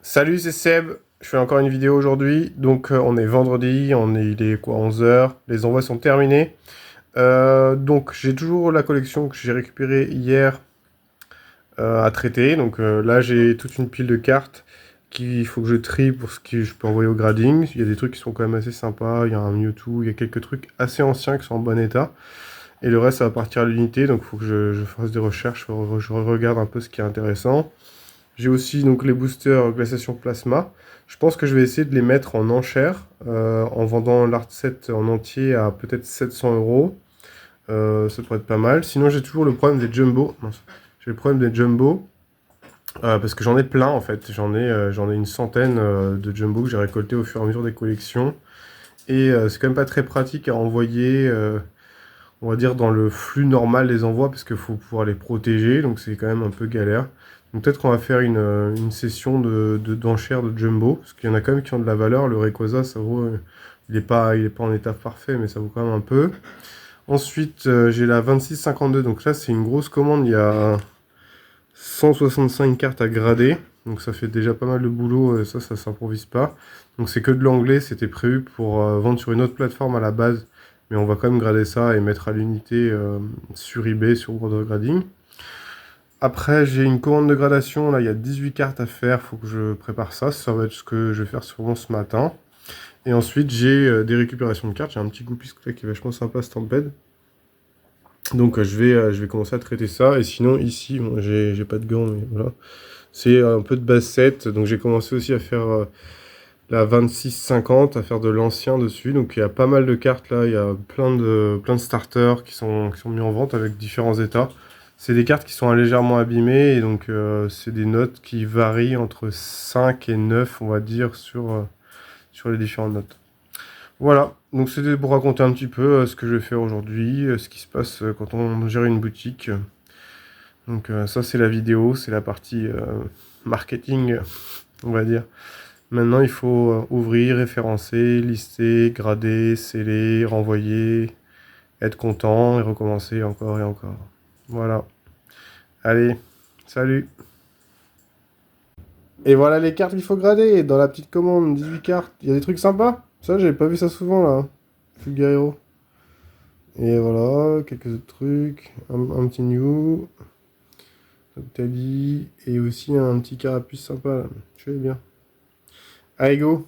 Salut, c'est Seb. Je fais encore une vidéo aujourd'hui. Donc, on est vendredi, il est quoi, 11 heures. Les envois sont terminés. Donc, j'ai toujours la collection que j'ai récupérée hier à traiter. Donc, là, j'ai toute une pile de cartes qu'il faut que je trie pour ce que je peux envoyer au grading. Il y a des trucs qui sont quand même assez sympas. Il y a un Mewtwo, il y a quelques trucs assez anciens qui sont en bon état. Et le reste, ça va partir à l'unité. Donc, il faut que je fasse des recherches, je regarde un peu ce qui est intéressant. J'ai aussi donc les boosters glaciation plasma. Je pense que je vais essayer de les mettre en enchère en vendant l'art set en entier à peut-être 700 euros. Ça pourrait être pas mal. Sinon, j'ai toujours le problème des jumbo. Mince. J'ai le problème des jumbo parce que j'en ai plein en fait. J'en ai une centaine de jumbo que j'ai récolté au fur et à mesure des collections. Et c'est quand même pas très pratique à envoyer, on va dire, dans le flux normal des envois parce qu'il faut pouvoir les protéger. Donc c'est quand même un peu galère. Donc peut-être qu'on va faire une session d'enchères de jumbo, parce qu'il y en a quand même qui ont de la valeur. Le Rayquaza, ça vaut, il est pas en état parfait, mais ça vaut quand même un peu. Ensuite, j'ai la 2652, donc là c'est une grosse commande, il y a 165 cartes à grader, donc ça fait déjà pas mal de boulot, ça s'improvise pas. Donc c'est que de l'anglais, c'était prévu pour vendre sur une autre plateforme à la base, mais on va quand même grader ça et mettre à l'unité sur eBay, sur World of Grading. Après, j'ai une commande de gradation. Là, il y a 18 cartes à faire. Faut que je prépare ça. Ça va être ce que je vais faire sûrement ce matin. Et ensuite, j'ai des récupérations de cartes. J'ai un petit goupiste là qui est vachement sympa, Stampede. Donc, je vais commencer à traiter ça. Et sinon, ici, bon, j'ai pas de gants, mais voilà. C'est un peu de bassette. Donc, j'ai commencé aussi à faire la 26-50, à faire de l'ancien dessus. Donc, il y a pas mal de cartes là. Il y a plein de starters qui sont mis en vente avec différents états. C'est des cartes qui sont légèrement abîmées et donc c'est des notes qui varient entre 5 et 9, on va dire, sur les différentes notes. Voilà, donc c'était pour raconter un petit peu ce que je vais faire aujourd'hui, ce qui se passe quand on gère une boutique. Donc ça c'est la vidéo, c'est la partie marketing, on va dire. Maintenant il faut ouvrir, référencer, lister, grader, sceller, renvoyer, être content et recommencer encore et encore. Voilà. Allez, salut. Et voilà les cartes qu'il faut grader. Dans la petite commande, 18 cartes. Il y a des trucs sympas. Ça, j'avais pas vu ça souvent là. Fulgarero. Et voilà, quelques autres trucs. Un petit new. Octali. Et aussi un petit carapuce sympa là. Je vais bien. Allez, go.